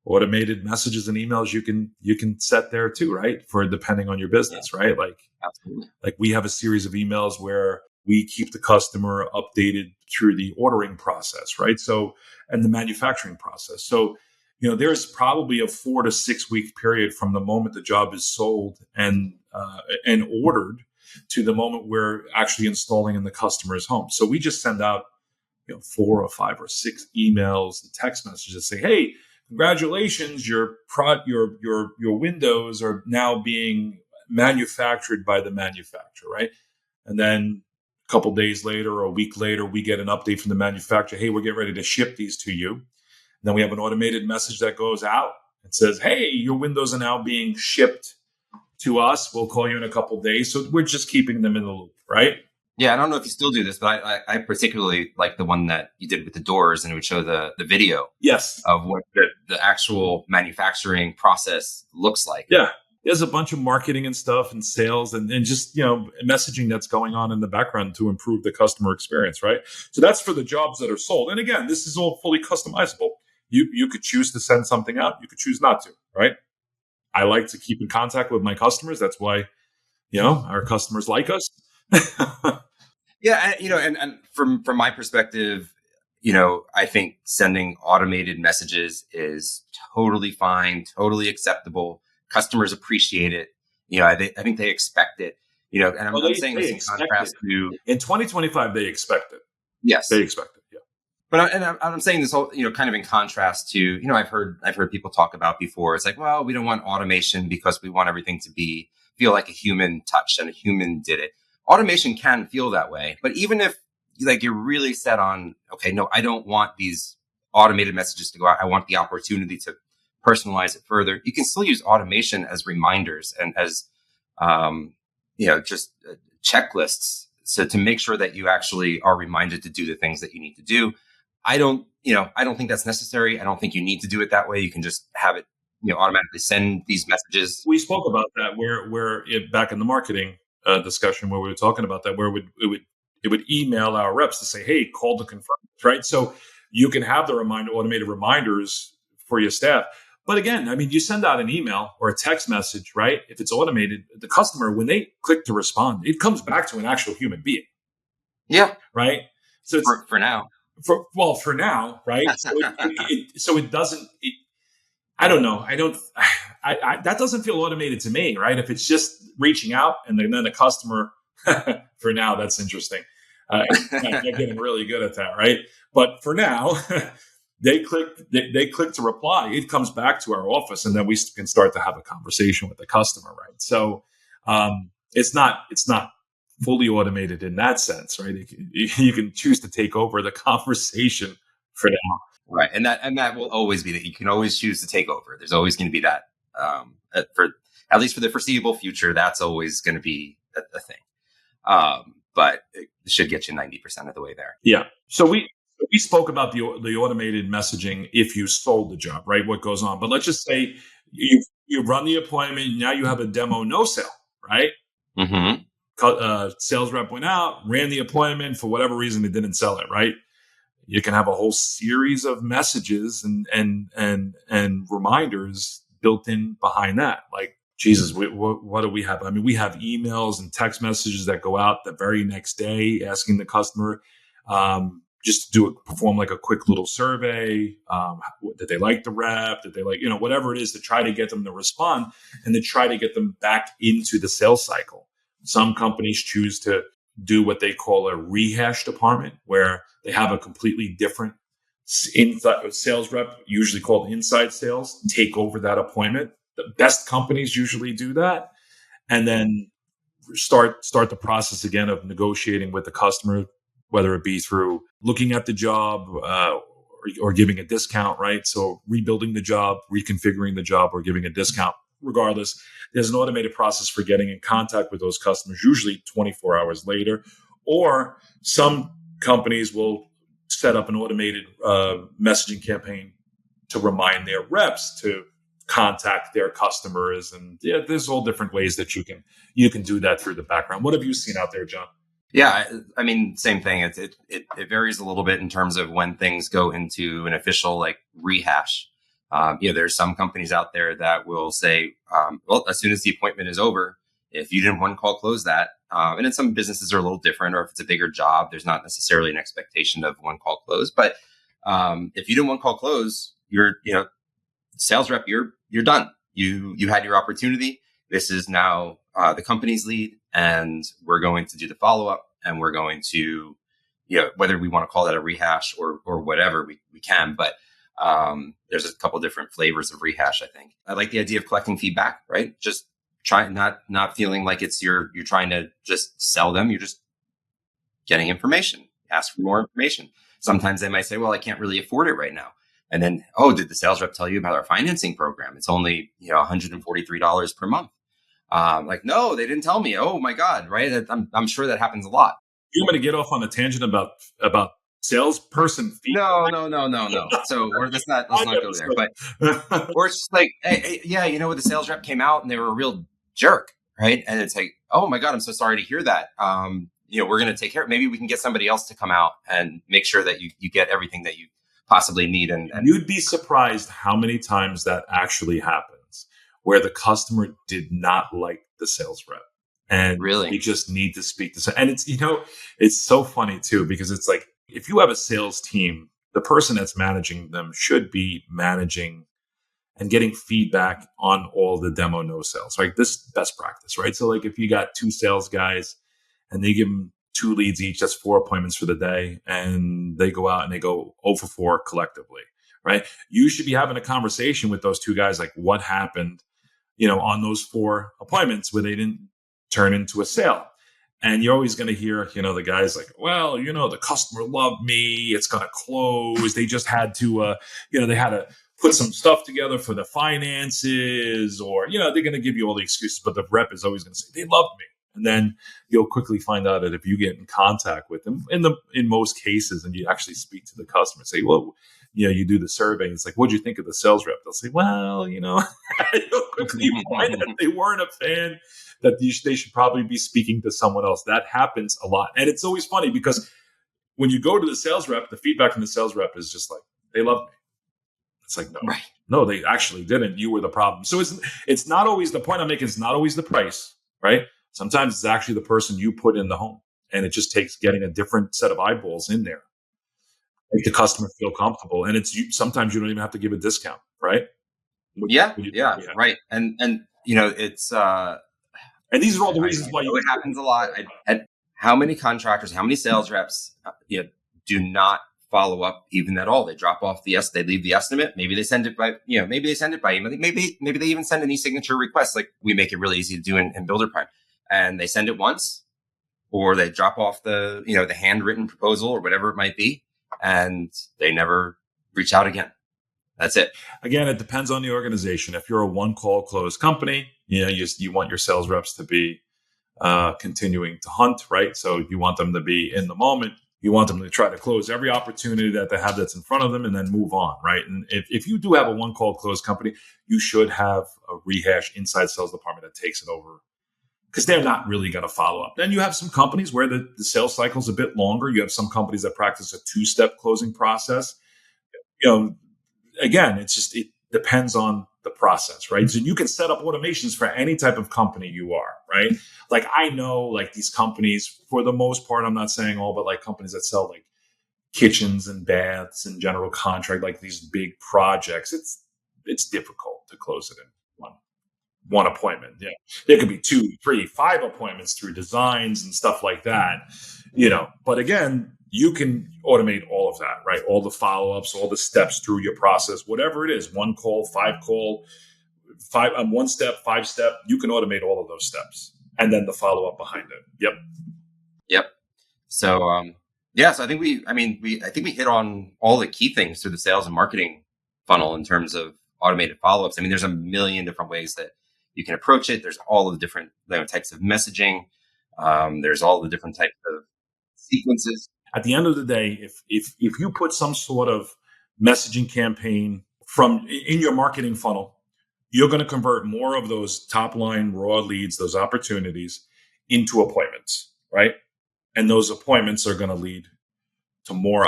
Speaker 2: automated messages and emails you can set there too, right? For depending on your business, right?
Speaker 1: Absolutely.
Speaker 2: Like we have a series of emails where we keep the customer updated through the ordering process, right? So, and the manufacturing process. So, there's probably a 4 to 6 week period from the moment the job is sold and ordered to the moment we're actually installing in the customer's home. So we just send out, 4 or 5 or 6 emails and text messages that say, "Hey, congratulations, your windows are now being manufactured by the manufacturer," right? And then a couple days later or a week later, we get an update from the manufacturer. "Hey, we're getting ready to ship these to you." And then we have an automated message that goes out and says, "Hey, your windows are now being shipped to us. We'll call you in a couple days." So we're just keeping them in the loop, right?
Speaker 1: Yeah, I don't know if you still do this, but I particularly like the one that you did with the doors, and it would show the video
Speaker 2: Yes.
Speaker 1: of what the actual manufacturing process looks like.
Speaker 2: Yeah. There's a bunch of marketing and stuff and sales and just, messaging that's going on in the background to improve the customer experience, right? So that's for the jobs that are sold. And again, this is all fully customizable. You could choose to send something out. You could choose not to, right? I like to keep in contact with my customers. That's why, our customers like us.
Speaker 1: Yeah, and from my perspective, I think sending automated messages is totally fine, totally acceptable. Customers appreciate it. I think they expect it. And I'm saying this in contrast to
Speaker 2: in 2025, they expect it.
Speaker 1: Yes,
Speaker 2: they expect it. Yeah,
Speaker 1: but I'm saying this whole kind of in contrast to I've heard people talk about before. It's like, well, we don't want automation because we want everything to feel like a human touch and a human did it. Automation can feel that way, but even if you're really set on, okay, no, I don't want these automated messages to go out. I want the opportunity to personalize it further. You can still use automation as reminders and as, just checklists. So to make sure that you actually are reminded to do the things that you need to do. I don't think that's necessary. I don't think you need to do it that way. You can just have it, automatically send these messages.
Speaker 2: We spoke about that where back in the marketing discussion where we were talking about that, where it would email our reps to say, "Hey, call to confirm," right? So you can have the automated reminders for your staff. But again, you send out an email or a text message, right? If it's automated, the customer, when they click to respond, it comes back to an actual human being.
Speaker 1: Yeah.
Speaker 2: Right. So it's,
Speaker 1: for now.
Speaker 2: For now, right? So it doesn't. I don't know. That doesn't feel automated to me, right? If it's just reaching out and then the customer, for now, that's interesting. They're getting really good at that, right? But for now, they click to reply. It comes back to our office, and then we can start to have a conversation with the customer, right? So it's not fully automated in that sense, right? You can choose to take over the conversation for now.
Speaker 1: Right. And that will always be that you can always choose to take over. There's always going to be that, for at least for the foreseeable future, that's always going to be a thing. But it should get you 90% of the way there.
Speaker 2: Yeah. So we spoke about the automated messaging if you sold the job, right? What goes on. But let's just say you run the appointment. Now you have a demo, no sale, right?
Speaker 1: Mm-hmm.
Speaker 2: Sales rep went out, ran the appointment. For whatever reason, they didn't sell it, right? You can have a whole series of messages and reminders built in behind that. Like, Jesus, what do we have? We have emails and text messages that go out the very next day asking the customer just to perform like a quick little survey. Did they like the rep? Did they like, whatever it is, to try to get them to respond and to try to get them back into the sales cycle. Some companies choose to do what they call a rehash department, where they have a completely different sales rep, usually called inside sales, take over that appointment. The best companies usually do that and then start the process again of negotiating with the customer, whether it be through looking at the job or giving a discount, right? So rebuilding the job, reconfiguring the job, or giving a discount. Regardless, there's an automated process for getting in contact with those customers, usually 24 hours later. Or some companies will set up an automated messaging campaign to remind their reps to contact their customers. And yeah, there's all different ways that you can do that through the background. What have you seen out there, John?
Speaker 1: Yeah, I mean, same thing. It varies a little bit in terms of when things go into an official like rehash. There's some companies out there that will say, well, as soon as the appointment is over, if you didn't one call close that, and then some businesses are a little different, or if it's a bigger job, there's not necessarily an expectation of one call close. But if you didn't one call close, you're, sales rep, you're done. You had your opportunity. This is now the company's lead, and we're going to do the follow up, and we're going to, whether we want to call that a rehash or whatever, we can. But there's a couple different flavors of rehash. I think I like the idea of collecting feedback, right? Just trying not feeling like it's you're trying to just sell them. You're just getting information. Ask for more information. Sometimes they might say, well, I can't really afford it right now. And then, oh, did the sales rep tell you about our financing program? It's only, $143 per month. Like, no, they didn't tell me. Oh my God. Right. I'm sure that happens a lot.
Speaker 2: You want me to get off on a tangent about salesperson feedback?
Speaker 1: No. So let's not go there. But or it's just like, hey, yeah, the sales rep came out and they were a real jerk, right? And it's like, oh my God, I'm so sorry to hear that. We're going to take care of it. Maybe we can get somebody else to come out and make sure that you get everything that you possibly need. And
Speaker 2: you'd be surprised how many times that actually happens, where the customer did not like the sales rep. And
Speaker 1: really,
Speaker 2: you just need to speak to. And it's, it's so funny too, because it's like, if you have a sales team, the person that's managing them should be managing and getting feedback on all the demo no sales, right? This is best practice, right? So like if you got 2 sales guys and they give them 2 leads each, that's 4 appointments for the day. And they go out and they go 0 for 4 collectively, right? You should be having a conversation with those 2 guys, like what happened, on those 4 appointments where they didn't turn into a sale. And you're always going to hear, the guys like, well, the customer loved me. It's going to close. They just had to, they had to put some stuff together for the finances, or, they're going to give you all the excuses. But the rep is always going to say, they loved me. And then you'll quickly find out that if you get in contact with them in most cases, and you actually speak to the customer, say, well, you do the survey. It's like, what'd you think of the sales rep? They'll say, well, you'll quickly find that they weren't a fan, that they should probably be speaking to someone else. That happens a lot. And it's always funny because when you go to the sales rep, the feedback from the sales rep is just like, they love me. It's like, no,
Speaker 1: right.
Speaker 2: No, they actually didn't. You were the problem. So it's not always, the point I'm making is not always the price, right? Sometimes it's actually the person you put in the home, and it just takes getting a different set of eyeballs in there. Make the customer feel comfortable. And sometimes you don't even have to give a discount, right?
Speaker 1: Yeah, right. And it's,
Speaker 2: and these are all the reasons why
Speaker 1: it happens a lot. How many contractors, how many sales reps, do not follow up even at all? They drop off they leave the estimate. Maybe they send it by, maybe they send it by email. Maybe they even send an e-signature request, like we make it really easy to do in Builder Prime. And they send it once, or they drop off the handwritten proposal or whatever it might be, and they never reach out again. That's it.
Speaker 2: Again, it depends on the organization. If you're a one call close company, you want your sales reps to be continuing to hunt, right? So you want them to be in the moment. You want them to try to close every opportunity that they have that's in front of them and then move on, right? And if you do have a one call close company, you should have a rehash inside sales department that takes it over, because they're not really going to follow up. Then you have some companies where the sales cycle is a bit longer. You have some companies that practice a 2-step closing process. Again, it depends on the process, right? So you can set up automations for any type of company you are, right? Like I know, like these companies, for the most part, I'm not saying all, but like companies that sell like kitchens and baths and general contract, like these big projects, it's difficult to close it in one appointment. Yeah. There could be 2, 3, 5 appointments through designs and stuff like that, but again, you can automate all of that, right? All the follow-ups, all the steps through your process, whatever it is, 1 call, 5 call, 1 step, 5 step, you can automate all of those steps. and then the follow-up behind it. Yep.
Speaker 1: Yep. So, so I think I think we hit on all the key things through the sales and marketing funnel in terms of automated follow-ups. I mean, there's a million different ways that you can approach it. There's all of the different types of messaging. There's all the different types of sequences.
Speaker 2: At the end of the day, if you put some sort of messaging campaign in your marketing funnel, you're going to convert more of those top line raw leads, those opportunities, into appointments, right? And those appointments are going to lead to more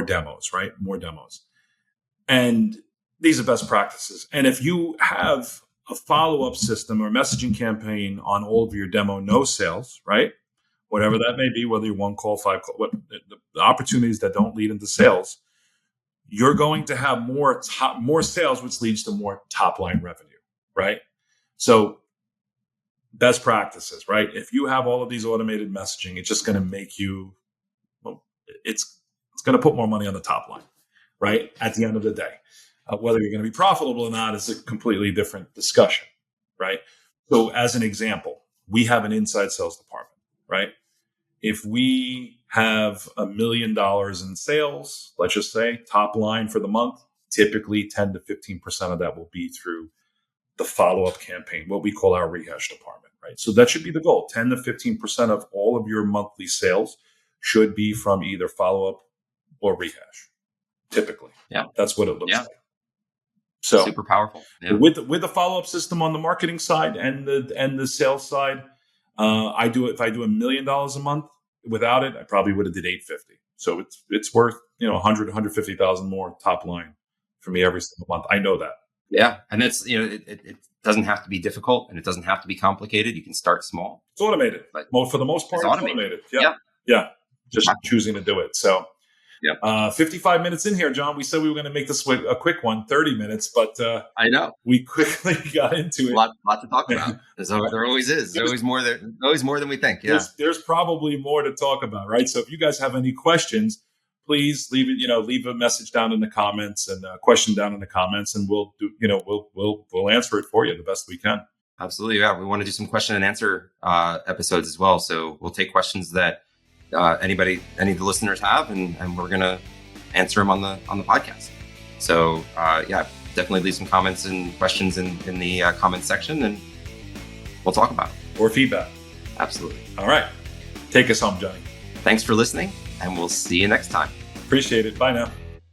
Speaker 2: demos, right? More demos. And these are best practices. And if you have a follow-up system or messaging campaign on all of your demo no sales, right? Whatever that may be, whether you're 1 call, 5 call, the opportunities that don't lead into sales, you're going to have more sales, which leads to more top line revenue, right? So best practices, right? If you have all of these automated messaging, it's just going to make you, it's going to put more money on the top line, right? At the end of the day, whether you're going to be profitable or not is a completely different discussion, right? So as an example, we have an inside sales department, right? If we have $1 million in sales, let's just say top line for the month, typically 10 to 15% of that will be through the follow-up campaign, what we call our rehash department, right? So that should be the goal. 10 to 15% of all of your monthly sales should be from either follow-up or rehash, typically.
Speaker 1: Yeah.
Speaker 2: That's what it looks like. So
Speaker 1: super powerful. Yeah.
Speaker 2: With the follow-up system on the marketing side and the sales side, if I do $1 million a month, without it, I probably would have did 850. So it's worth, 100, 150,000 more top line for me every single month. I know that.
Speaker 1: Yeah. And it's, it doesn't have to be difficult and it doesn't have to be complicated. You can start small.
Speaker 2: It's automated. But for the most part, it's automated. Yeah. Just choosing to do it. So 55 minutes in here, John. We said we were going to make this a quick one, 30 minutes, but
Speaker 1: I know
Speaker 2: we quickly got into it.
Speaker 1: A lot to talk about. There always is. There's always more than we think. Yeah.
Speaker 2: There's probably more to talk about, right? So if you guys have any questions, please leave it. Leave a message down in the comments and a question down in the comments, and we'll do. We'll answer it for you the best we can.
Speaker 1: Absolutely. Yeah. We want to do some question and answer episodes as well. So we'll take questions that any of the listeners have, and we're going to answer them on the podcast. So definitely leave some comments and questions in the comments section, and we'll talk about it.
Speaker 2: Or feedback.
Speaker 1: Absolutely.
Speaker 2: All right. Take us home, Johnny.
Speaker 1: Thanks for listening, and we'll see you next time.
Speaker 2: Appreciate it. Bye now.